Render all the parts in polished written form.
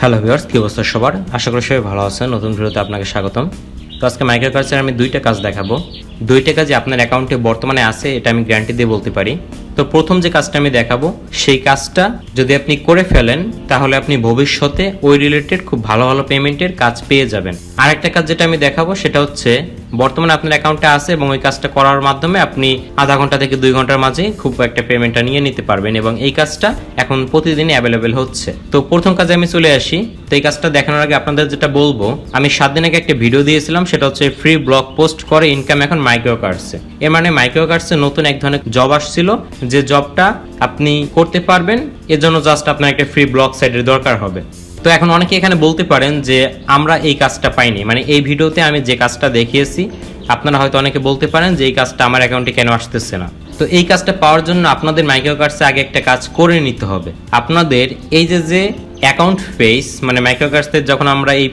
Hello viewers, কি অবস্থা সবার? আশা করি সবাই ভালো আছেন। নতুন ভিডিওতে আপনাকে স্বাগতম। তো আজকে মাইক্রোওয়ার্কার্সের আমি দুইটা কাজ দেখাবো। দুইটা কাজই আপনার অ্যাকাউন্টে বর্তমানে আছে, এটা আমি গ্যারান্টি দিয়ে বলতে পারি। তো প্রথম যে কাজটা আমি দেখাবো, সেই কাজটা যদি আপনি করে ফেলেন তাহলে আপনি ভবিষ্যতে ওই রিলেটেড খুব ভালো ভালো পেমেন্টের কাজ পেয়ে যাবেন। আরেকটা কাজ যেটা আমি দেখাবো সেটা হচ্ছে বর্তমানে আপনার অ্যাকাউন্টে আছে এবং ওই কাজটা করার মাধ্যমে আপনি আধা ঘন্টা থেকে 2 ঘন্টার মাঝে খুব একটা পেমেন্টটা নিয়ে নিতে পারবেন এবং এই কাজটা এখন প্রতিদিনই অ্যাভেলেবেল হচ্ছে। তো প্রথম কাজে আমি চলে আসি। তো এই কাজটা দেখানোর আগে আপনাদের যেটা বলবো, আমি 7 দিন আগে একটা ভিডিও দিয়েছিলাম, সেটা হচ্ছে ফ্রি ব্লগ পোস্ট করে ইনকাম এখন মাইক্রোওয়ার্কার্সে। এর মানে মাইক্রোওয়ার্কার্সে নতুন এক ধরনের জব আসছিল, যে জবটা আপনি করতে পারবেন, এজন্য জাস্ট আপনার একটা ফ্রি ব্লগ সাইটের দরকার হবে। তো এখন অনেকে এখানে বলতে পারেন যে আমরা এই কাজটা পাইনি, মানে এই ভিডিওতে আমি যে কাজটা দেখিয়েছি আপনারা হয়তো অনেকে বলতে পারেন যে এই কাজটা আমার অ্যাকাউন্টে কেন আসতেছে না। তো এই কাজটা পাওয়ার জন্য আপনাদের মাইক্রোওয়ার্কার্সে আগে একটা কাজ করে নিতে হবে। আপনাদের এই যে অ্যাকাউন্ট পেজ, মানে মাইক্রোওয়ার্কার্সে যখন আমরা এই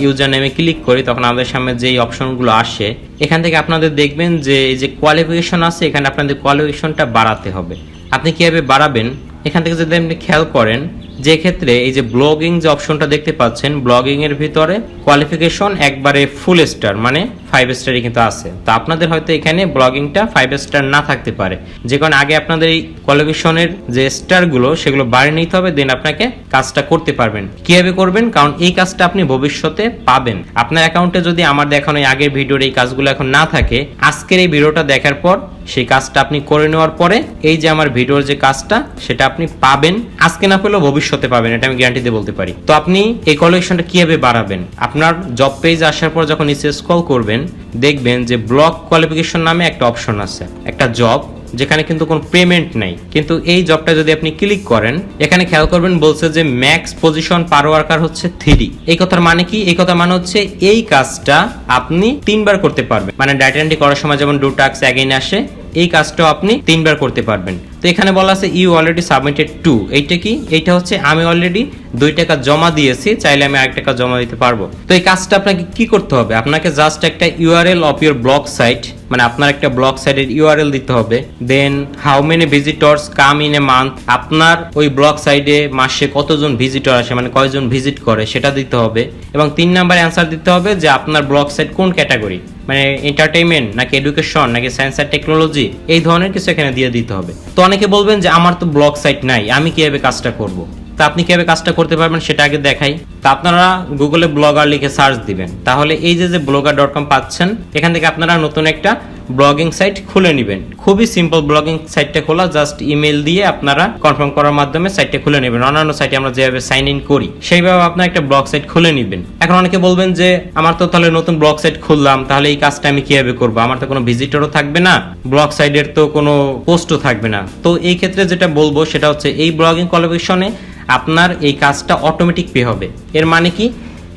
ইউজার নেমে ক্লিক করি তখন আমাদের সামনে যে অপশনগুলো আসে, এখান থেকে আপনাদের দেখবেন যে এই যে কোয়ালিফিকেশন আছে, এখানে আপনাদের কোয়ালিফিকেশনটা বাড়াতে হবে। আপনি কিভাবে বাড়াবেন, এখান থেকে যদি আপনি খেয়াল করেন, যে ক্ষেত্রে এই যে ব্লগিং যে অপশনটা দেখতে পাচ্ছেন, ব্লগিং এর ভিতরে কোয়ালিফিকেশন একবারে ফুল স্টার, মানে 5 স্টারই কিন্তু আছে। তো আপনাদের হয়তো এখানে ব্লগিংটা 5 স্টার না থাকতে পারে, যে কারণে আগে আপনাদের এই কোয়ালিফিকেশনের যে স্টারগুলো সেগুলো বাড়িয়ে নিতে হবে, দেন আপনাকে কাজটা করতে পারবেন। কিভাবে করবেন, কারণ এই কাজটা আপনি ভবিষ্যতে পাবেন। আপনার অ্যাকাউন্টে যদি আমার দেখানো আগের ভিডিওর এই কাজগুলো এখন না থাকে, আজকের এই ভিডিওটা দেখার পর সেই কাজটা আপনি করে নেওয়ার পরে এই যে আমার ভিডিওর যে কাজটা সেটা আপনি পাবেন, আজকে না পেলেও ভবিষ্যতে পাবেন, এটা আমি গ্যারান্টি দিয়ে বলতে পারি। তো আপনি এই কোয়ালিফিকেশনটা কিভাবে বাড়াবেন, আপনার জব পেজ আসার পর যখন নিচে স্ক্রল করবেন দেখবেন যে ব্লগ কোয়ালিফিকেশন নামে একটা অপশন আছে, একটা জব, যেখানে কিন্তু কোনো পেমেন্ট নাই। কিন্তু এই জবটা যদি আপনি ক্লিক করেন, এখানে খেয়াল করবেন বলছে যে ম্যাক্স পজিশন পার ওয়ার্কার হচ্ছে 3। এই কথার মানে কি? এই কথা মানে হচ্ছে এই কাজটা আপনি 3 বার করতে পারবেন, মানে ডাটা এন্ট্রি করার সময় যেমন ডু টাস্ক অ্যাগেইন আসে, এই কাজটাও আপনি 3 বার করতে পারবেন। তো এখানে বলা আছে ইউ অলরেডি সাবমিটেড 2। এইটা কি? এইটা হচ্ছে আমি অলরেডি 2 টাকা জমা দিয়েছি, চাইলে আমি 1 টাকা জমা দিতে পারবো। তো এই কাজটা আপনাকে কি করতে হবে, আপনাকে জাস্ট একটা URL of your blog site, মানে আপনার একটা ব্লগ সাইটের ইউআরএল দিতে হবে, then how many visitors come in a month, আপনার ওই ব্লগ সাইটে মাসে কতজন ভিজিটর আসে, মানে কয়জন ভিজিট করে সেটা দিতে হবে, এবং 3 নম্বরে অ্যান্সার দিতে হবে যে আপনার ব্লগ সাইট কোন ক্যাটাগরি, মানে এন্টারটেইনমেন্ট নাকি এডুকেশন নাকি সায়েন্স আর টেকনোলজি, এই ধরনের কিছু এখানে দিয়ে দিতে হবে। তো অনেকে বলবেন যে আমার তো ব্লগ সাইট নাই, আমি কিভাবে কাজটা করব? তা আপনি কিভাবে কাজটা করতে পারবেন সেটা আগে দেখাই। তা আপনারা গুগলে ব্লগার লিখে সার্চ দিবেন, তাহলে এই যে blogger.com পাচ্ছেন, এখান থেকে আপনারা নতুন একটা ব্লগিং সাইট খুলে নেবেন। খুবই সিম্পল ব্লগিং সাইটটা খোলা, জাস্ট ইমেল দিয়ে আপনারা কনফার্ম করার মাধ্যমে সাইটটা খুলে নেবেন। অন্যান্য সাইটে আমরা যেভাবে সাইন ইন করি সেইভাবে আপনারা একটা ব্লগ সাইট খুলে নেবেন। এখন অনেকে বলবেন যে আমার তো তাহলে নতুন ব্লগ সাইট খুললাম, তাহলে এই কাজটা আমি কিভাবে করব? আমার তো কোনো ভিজিটরও থাকবে না, ব্লগ সাইটের তো কোনো পোস্টও থাকবে না। তো এই ক্ষেত্রে যেটা বলবো সেটা হচ্ছে এই ব্লগিং কোয়ালিফিকেশনে আপনার এই কাজটা অটোমেটিক পে হবে। এর মানে কি?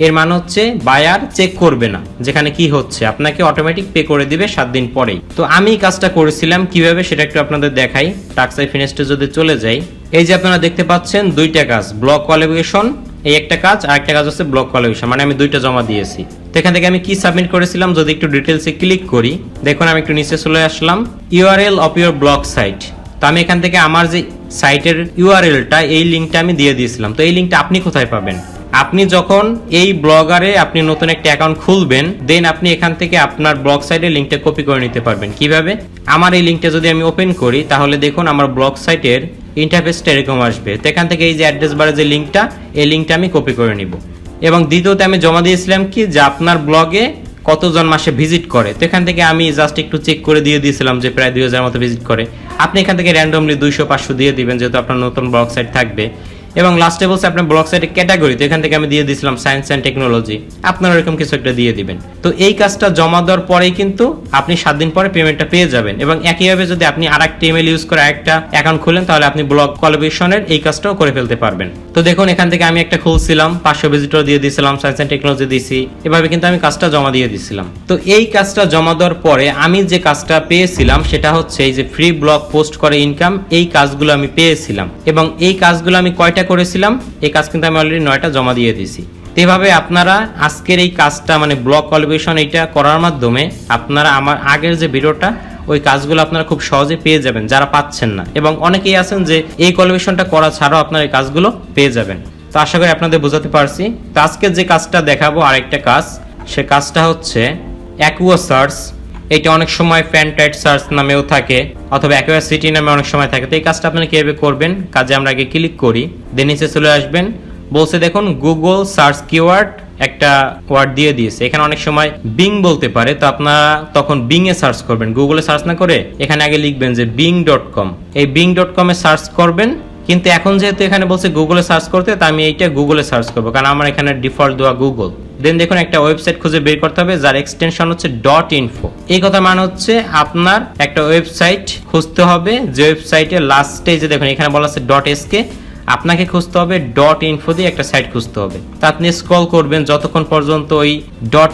এর মানে হচ্ছে বায়ার চেক করবে না যেখানে কি হচ্ছে, আপনাকে অটোমেটিক পে করে দিবে 7 দিন পরেই। তো আমি এই কাজটা করেছিলাম কিভাবে সেটা একটু আপনাদের দেখাই। টাক্সাই ফিনেস্টে যদি চলে যাই, এই যে আপনারা দেখতে পাচ্ছেন 2টা কাজ, ব্লগ কোয়ালিফিকেশন এই একটা কাজ, আর একটা কাজ হচ্ছে ব্লগ কোয়ালিফিকেশন, মানে আমি 2টা জমা দিয়েছি। তো এখান থেকে আমি কি সাবমিট করেছিলাম যদি একটু ডিটেলসে ক্লিক করি, দেখুন আমি একটু নিচে চলে আসলাম, URL of your blog site. তো আমি এখান থেকে আমার যে সাইটের ইউআরএলটা, এই লিঙ্কটা আমি দিয়ে দিয়েছিলাম। তো এই লিঙ্কটা আপনি কোথায় পাবেন? আপনি যখন এই ব্লগারে আপনি নতুন একটা অ্যাকাউন্ট খুলবেন, দেন আপনি এখান থেকে আপনার ব্লগ সাইটের লিঙ্কটা কপি করে নিতে পারবেন। কিভাবে? আমার এই লিঙ্কটা যদি আমি ওপেন করি, তাহলে দেখুন আমার ব্লগ সাইটের ইন্টারফেসটা এরকম আসবে। তো এখান থেকে এই যে অ্যাড্রেস বারে যে লিঙ্কটা, এই লিঙ্কটা আমি কপি করে নিব। এবং দ্বিতীয়তে আমি জমা দিয়েছিলাম কি, যে আপনার ব্লগে কতজন মাসে ভিজিট করে। তো এখান থেকে আমি জাস্ট একটু চেক করে দিয়ে দিয়েছিলাম যে প্রায় 2000 মতো ভিজিট করে। আপনি এখান থেকে র্যান্ডমলি 200-500 দিয়ে দিবেন, যেহেতু আপনার নতুন ব্লগ সাইট থাকবে। এবং লাস্টে বলছে আপনার ব্লগ সাইটের ক্যাটাগরি, তো এখান থেকে আমি দিয়ে দিয়েছিলাম সায়েন্স অ্যান্ড টেকনোলজি, আপনারা এরকম কিছু একটা দিয়ে দিবেন। তো এই কাজটা জমা দেওয়ার পরেই কিন্তু আপনি 7 দিন পরে পেমেন্টটা পেয়ে যাবেন। এবং একইভাবে যদি আপনি আরেকটা ইমেল ইউজ করে আরেকটা অ্যাকাউন্ট খুলেন, তাহলে আপনি ব্লগ কোয়ালিফিকেশনের এই কাজটাও করে ফেলতে পারবেন। তো দেখুন এখান থেকে আমি একটা খুলছিলাম, 500 ভিজিটর দিয়ে দিয়েছিলাম, সায়েন্স অ্যান্ড টেকনোলজি দিয়েছি, এভাবে কিন্তু আমি কাজটা জমা দিয়ে দিয়েছিলাম। তো এই কাজটা জমা দেওয়ার পরে আমি যে কাজটা পেয়েছিলাম সেটা হচ্ছে এই যে ফ্রি ব্লগ পোস্ট করে ইনকাম, এই কাজগুলো আমি পেয়েছিলাম। এবং এই কাজগুলো আমি কয়টা করেছিলাম, এই কাজ কিন্তু আমি অলরেডি 9টা জমা দিয়ে দিয়েছি। এভাবে আপনারা আজকের এই কাজটা, মানে ব্লগ কোয়ালিফিকেশন, এইটা করার মাধ্যমে আপনারা আমার আগের যে ভিডিওটা ওই কাজগুলো আপনারা খুব সহজে পেয়ে যাবেন যারা পাচ্ছেন না। এবং অনেকেই আছেন যে এই কোয়ালিফিকেশনটা করা ছাড়াও আপনারা এই কাজগুলো পেয়ে যাবেন। তো আশা করি আপনাদের বোঝাতে পারছি। তো আজকে যে কাজটা দেখাবো আরেকটা কাজ, সে কাজটা হচ্ছে অ্যাকুয়া সার্চ। এটা অনেক সময় ফ্যানটাইট সার্চ নামেও থাকে অথবা অ্যাকুয়া সিটি নামে অনেক সময় থাকে। তো এই কাজটা আপনারা কিভাবে করবেন, কাজে আমরা আগে ক্লিক করি, দেন নিচে চলে আসবেন। বলছে দেখুন গুগল সার্চ কিওয়ার্ড, একটা ওয়ার্ড দিয়ে দিয়েছে। এখানে অনেক সময় বিং বলতে পারে, তো আপনারা তখন বিং এ সার্চ করবেন, গুগলে সার্চ না করে এখানে আগে লিখবেন যে bing.com। এই bing.com এ সার্চ করবেন। কিন্তু এখন যেহেতু এখানে বলছে গুগলে সার্চ করতে, তো আমি এইটা গুগলে সার্চ করবো, কারণ আমার এখানে ডিফল্ট দেওয়া গুগল। দেন দেখুন একটা ওয়েবসাইট খুঁজে বের করতে হবে যার এক্সটেনশন হচ্ছে .info। এই কথা মানে হচ্ছে আপনার একটা ওয়েবসাইট খুঁজতে হবে, যে ওয়েবসাইটে লাস্টে যে দেখুন এখানে বলা আছে .sk, আপনাকে খুঁজতে হবে .info দিয়ে একটা সাইট খুঁজতে হবে। তা আপনি স্ক্রল করবেন যতক্ষণ পর্যন্ত ওই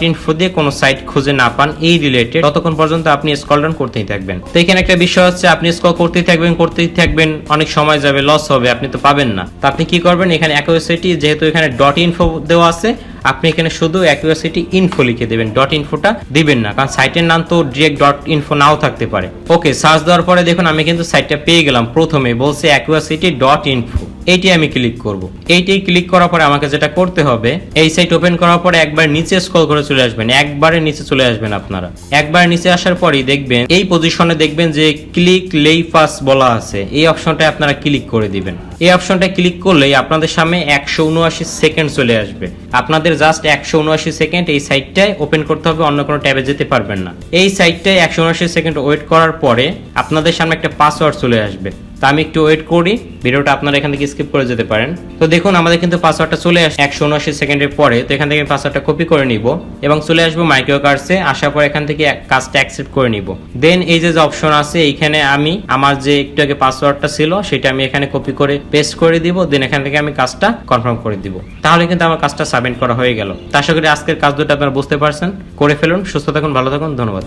.info দিয়ে কোনো সাইট খুঁজে না পান এই রিলেটেড, ততক্ষণ পর্যন্ত আপনি স্ক্রল ডাউন করতেই থাকবেন। তো এখানে একটা বিষয় হচ্ছে আপনি স্ক্রল করতেই থাকবেন, অনেক সময় যাবে, লস হবে, আপনি তো পাবেন না। তো আপনি কি করবেন, এখানে অ্যাকুয়াসিটি যেহেতু এখানে .info দেওয়া আছে, আপনি এখানে শুধু অ্যাকুয়াসিটি ইনফো লিখে দেবেন, .infoটা দিবেন না, কারণ সাইটের নাম তো ডিরেক্ট .info নাও থাকতে পারে। ওকে, সার্চ দেওয়ার পরে দেখুন আমি কিন্তু সাইটটা পেয়ে গেলাম। প্রথমে বলছে অ্যাকুয়াসিটি .info, এইটি আমি ক্লিক করব। এইটাই ক্লিক করার পরে আমাকে যেটা করতে হবে, এই সাইট ওপেন করার পরে একবার নিচে স্ক্রল করে চলে আসবেন, একবারে নিচে চলে আসবেন। আপনারা একবার নিচে আসার পরেই দেখবেন এই পজিশনে দেখবেন যে ক্লিক লেইফাস বলা আছে, এই অপশনটা আপনারা ক্লিক করে দিবেন। এই অপশনটা ক্লিক করলেই আপনাদের সামনে 179 সেকেন্ড চলে আসবে। আপনাদের জাস্ট 179 সেকেন্ড এই সাইটটায় ওপেন করতে হবে, অন্য কোনো ট্যাবে যেতে পারবেন না। এই সাইটটায় 179 সেকেন্ড ওয়েট করার পরে আপনাদের সামনে একটা পাসওয়ার্ড চলে আসবে। তো আমি একটু ওয়েট করি, ভিডিওটা আপনারা এখান থেকে স্কিপ করে যেতে পারেন। তো দেখুন আমাদের কিন্তু পাসওয়ার্ডটা চলে আসে 179 সেকেন্ডের পরে। তো এখান থেকে পাসওয়ার্ডটা কপি করে নিব এবং চলে আসবো মাইক্রোওয়ার্কার্সে। আসার পর এখান থেকে কাজটা অ্যাকসেপ্ট করে নিব। দেন এই যে অপশন আছে, এইখানে আমি আমার যে একটু আগে পাসওয়ার্ডটা ছিল সেটা আমি এখানে কপি করে পেস্ট করে দিব। দেন এখান থেকে আমি কাজটা কনফার্ম করে দিব। তাহলে কিন্তু আমার কাজটা সাবমিট করা হয়ে গেল। তো আশা করি আজকের কাজ দুটো আপনারা বুঝতে পারছেন। করে ফেলুন। সুস্থ থাকুন, ভালো থাকুন, ধন্যবাদ।